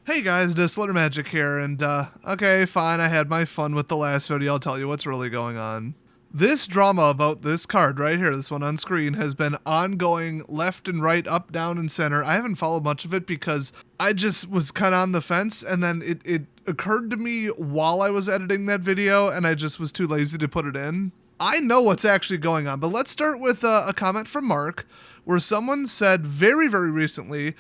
Hey guys, Dislitter Magic here, and okay, fine, I had my fun with the last video, I'll tell you what's really going on. This drama about this card right here, this one on screen, has been ongoing left and right, up, down, and center. I haven't followed much of it because I just was kind of on the fence, and then it occurred to me while I was editing that video, and I just was too lazy to put it in. I know what's actually going on, but let's start with a comment from Mark, where someone said very, very recently,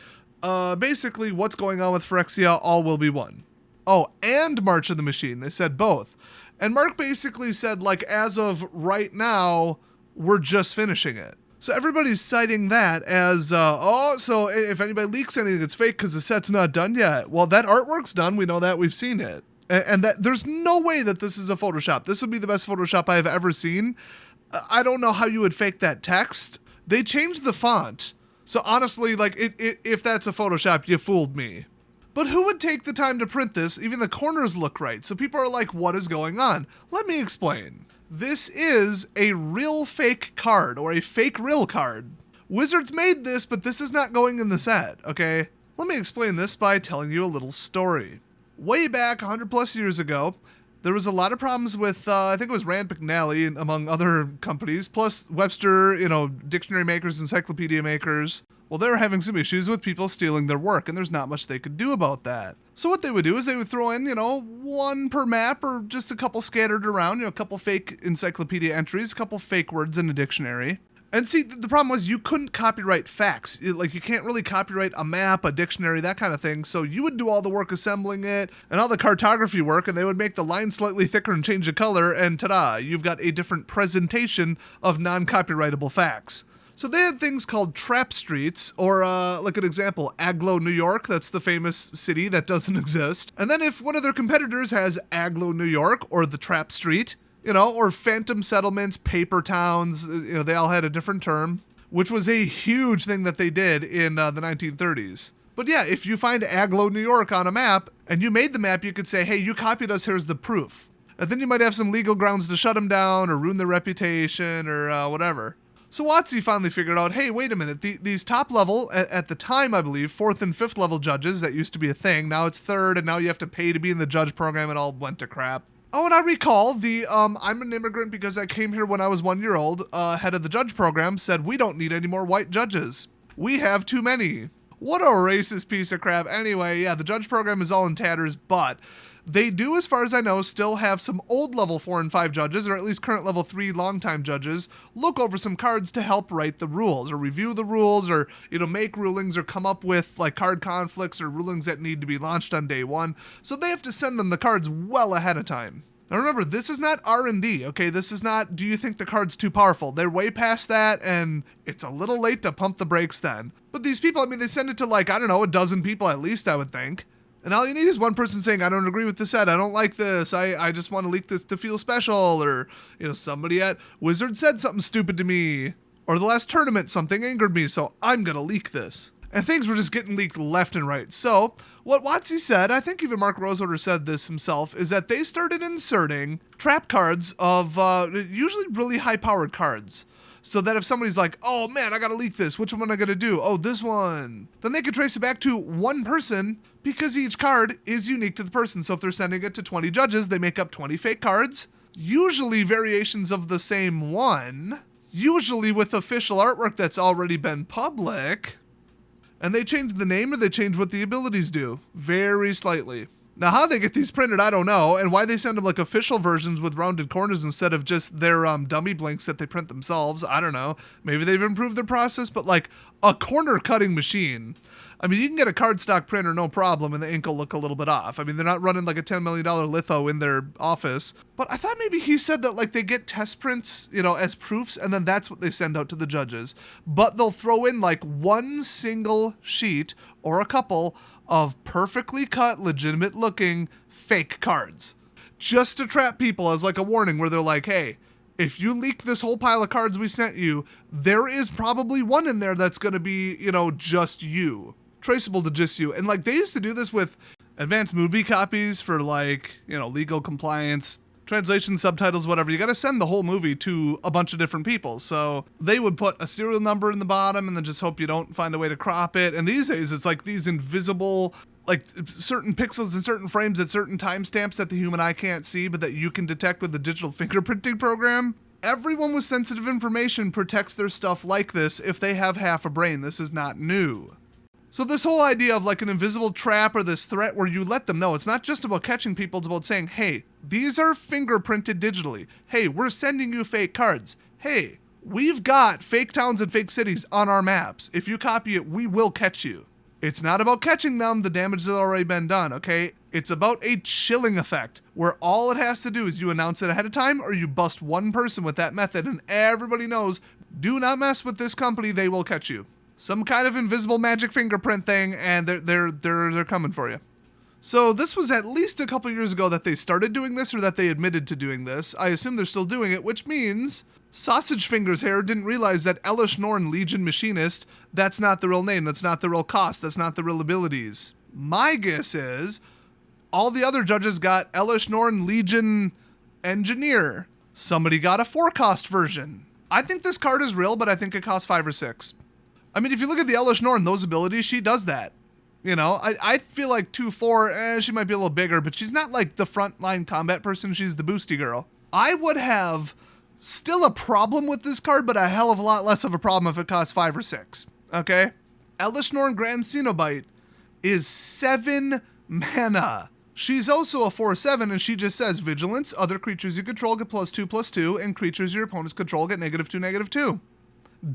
basically what's going on with Phyrexia, all will be one. Oh, and March of the Machine, they said both. And Mark basically said, like, as of right now, we're just finishing it. So everybody's citing that as, so if anybody leaks anything, it's fake because the set's not done yet. Well, that artwork's done, we know that, we've seen it. And that there's no way that this is a Photoshop. This would be the best Photoshop I've ever seen. I don't know how you would fake that text. They changed the font. So honestly, like, if that's a Photoshop, you fooled me. But who would take the time to print this? Even the corners look right. So people are like, what is going on? Let me explain. This is a real fake card, or a fake real card. Wizards made this, but this is not going in the set, okay? Let me explain this by telling you a little story. Way back 100 plus years ago, there was a lot of problems with, I think it was Rand McNally, among other companies, plus Webster, dictionary makers, encyclopedia makers. Well, they were having some issues with people stealing their work, and there's not much they could do about that. So what they would do is they would throw in, one per map, or just a couple scattered around, a couple fake encyclopedia entries, a couple fake words in a dictionary. And see, the problem was you couldn't copyright facts. Like, you can't really copyright a map, a dictionary, that kind of thing. So you would do all the work assembling it and all the cartography work, and they would make the line slightly thicker and change the color, and ta-da, you've got a different presentation of non-copyrightable facts. So they had things called trap streets, or like an example, Agloe, New York. That's the famous city that doesn't exist. And then if one of their competitors has Agloe, New York, or the trap street, or phantom settlements, paper towns, they all had a different term, which was a huge thing that they did in the 1930s. But yeah, if you find Agloe, New York on a map, and you made the map, you could say, hey, you copied us, here's the proof. And then you might have some legal grounds to shut them down, or ruin their reputation, or whatever. So WotC finally figured out, hey, wait a minute, these top level, at the time, I believe, 4th and 5th level judges, that used to be a thing, now it's 3rd, and now you have to pay to be in the judge program, it all went to crap. Oh, and I recall I'm an immigrant because I came here when I was 1 year old, head of the judge program said, we don't need any more white judges. We have too many. What a racist piece of crap. Anyway, yeah, the judge program is all in tatters, but they do, as far as I know, still have some old level 4 and 5 judges, or at least current level 3 longtime judges, look over some cards to help write the rules, or review the rules, or, make rulings, or come up with, like, card conflicts, or rulings that need to be launched on day one. So they have to send them the cards well ahead of time. Now remember, this is not R&D, okay? This is not, do you think the card's too powerful? They're way past that, and it's a little late to pump the brakes then. But these people, they send it to, like, I don't know, a dozen people at least, I would think. And all you need is one person saying, I don't agree with the set, I don't like this, I just want to leak this to feel special, or, somebody at Wizard said something stupid to me, or the last tournament something angered me, so I'm gonna leak this. And things were just getting leaked left and right. So what WotC said, I think even Mark Rosewater said this himself, is that they started inserting trap cards of usually really high-powered cards. So that if somebody's like, oh man, I gotta leak this, which one am I gonna do? Oh, this one. Then they could trace it back to one person because each card is unique to the person. So if they're sending it to 20 judges, they make up 20 fake cards, usually variations of the same one, usually with official artwork that's already been public. And they change the name or they change what the abilities do, very slightly. Now, how they get these printed, I don't know, and why they send them like official versions with rounded corners instead of just their dummy blanks that they print themselves, I don't know. Maybe they've improved their process, but like a corner cutting machine. You can get a cardstock printer, no problem, and the ink will look a little bit off. They're not running like a $10 million litho in their office. But I thought maybe he said that like they get test prints, as proofs, and then that's what they send out to the judges. But they'll throw in like one single sheet or a couple of perfectly cut, legitimate looking fake cards. Just to trap people as like a warning where they're like, hey, if you leak this whole pile of cards we sent you, there is probably one in there that's going to be, just you. Traceable to just you. And like they used to do this with advanced movie copies for like, legal compliance, translation, subtitles, whatever. You got to send the whole movie to a bunch of different people. So they would put a serial number in the bottom and then just hope you don't find a way to crop it. And these days it's like these invisible like certain pixels and certain frames at certain timestamps that the human eye can't see, but that you can detect with the digital fingerprinting program. Everyone with sensitive information protects their stuff like this if they have half a brain. This is not new. So this whole idea of like an invisible trap or this threat where you let them know, it's not just about catching people, it's about saying, hey, these are fingerprinted digitally. Hey, we're sending you fake cards. Hey, we've got fake towns and fake cities on our maps. If you copy it, we will catch you. It's not about catching them, the damage has already been done, okay? It's about a chilling effect, where all it has to do is you announce it ahead of time or you bust one person with that method and everybody knows, do not mess with this company, they will catch you. Some kind of invisible magic fingerprint thing, and they're coming for you. So this was at least a couple years ago that they started doing this, or that they admitted to doing this. I assume they're still doing it, which means Sausage Fingers here didn't realize that Elish Norn Legion Machinist, that's not the real name, that's not the real cost, that's not the real abilities. My guess is all the other judges got Elish Norn Legion Engineer. Somebody got a 4-cost version. I think this card is real, but I think it costs 5 or 6. I mean, if you look at the Elish Norn, those abilities, she does that. You know, I feel like 2-4, she might be a little bigger, but she's not like the frontline combat person, she's the boosty girl. I would have still a problem with this card, but a hell of a lot less of a problem if it costs 5 or 6, okay? Elish Norn Grand Cenobite is 7 mana. She's also a 4/7, and she just says, Vigilance, other creatures you control get +2/+2, and creatures your opponents control get -2/-2.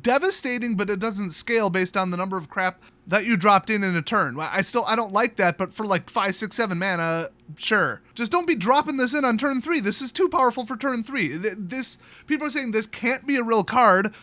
Devastating, but it doesn't scale based on the number of crap that you dropped in a turn. I don't like that, but for like 5, 6, 7 mana, sure. Just don't be dropping this in on turn 3. This is too powerful for turn 3. People are saying this can't be a real card,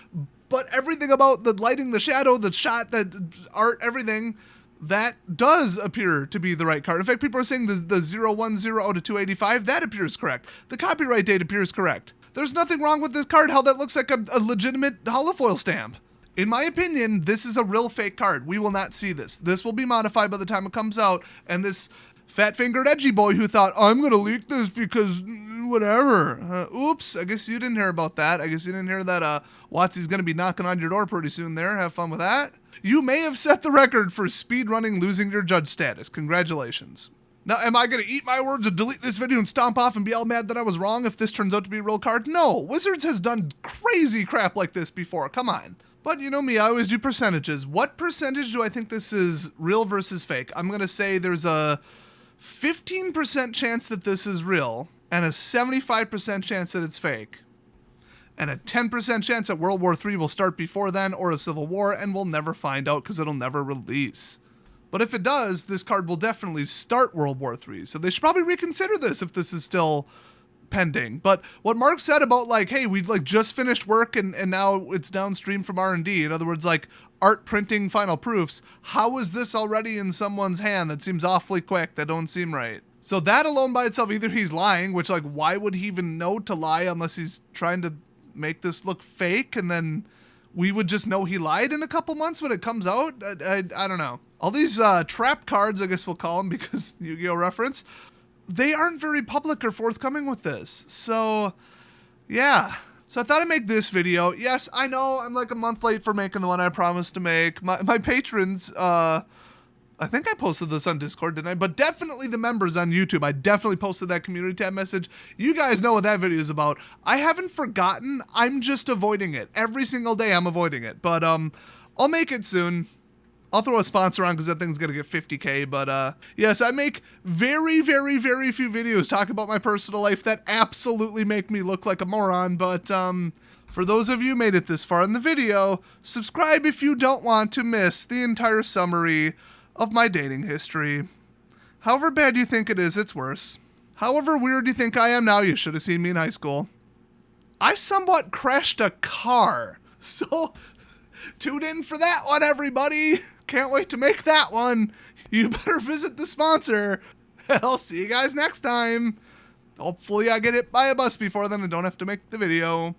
but everything about the lighting, the shadow, the shot, the art, everything, that does appear to be the right card. In fact, people are saying the 010 to 285, that appears correct. The copyright date appears correct. There's nothing wrong with this card, how that looks like a legitimate holofoil stamp. In my opinion, this is a real fake card. We will not see this. This will be modified by the time it comes out, and this fat-fingered edgy boy who thought, I'm going to leak this because whatever. Oops, I guess you didn't hear about that. I guess you didn't hear that Watsy's going to be knocking on your door pretty soon there. Have fun with that. You may have set the record for speedrunning losing your judge status. Congratulations. Now, am I going to eat my words and delete this video and stomp off and be all mad that I was wrong if this turns out to be a real card? No, Wizards has done crazy crap like this before. Come on. But you know me, I always do percentages. What percentage do I think this is real versus fake? I'm going to say there's a 15% chance that this is real and a 75% chance that it's fake. And a 10% chance that World War III will start before then, or a civil war, and we'll never find out because it'll never release. But if it does, this card will definitely start World War III. So they should probably reconsider this if this is still pending. But what Mark said about like, hey, we like just finished work and now it's downstream from R&D. In other words, like art printing final proofs. How is this already in someone's hand? That seems awfully quick. That don't seem right. So that alone by itself, either he's lying, which like, why would he even know to lie unless he's trying to make this look fake? And then we would just know he lied in a couple months when it comes out. I don't know. All these trap cards, I guess we'll call them because Yu-Gi-Oh! Reference, they aren't very public or forthcoming with this. So, yeah. So I thought I'd make this video. Yes, I know I'm like a month late for making the one I promised to make. My patrons, I think I posted this on Discord, didn't I? But definitely the members on YouTube. I definitely posted that community tab message. You guys know what that video is about. I haven't forgotten. I'm just avoiding it. Every single day I'm avoiding it. But I'll make it soon. I'll throw a sponsor on because that thing's going to get 50K. But yes, I make very, very, very few videos talking about my personal life that absolutely make me look like a moron. But for those of you who made it this far in the video, subscribe if you don't want to miss the entire summary of my dating history. However bad you think it is, it's worse. However weird you think I am now, you should have seen me in high school. I somewhat crashed a car. So tune in for that one, everybody. Can't wait to make that one. You better visit the sponsor. I'll see you guys next time. Hopefully I get hit by a bus before then and don't have to make the video.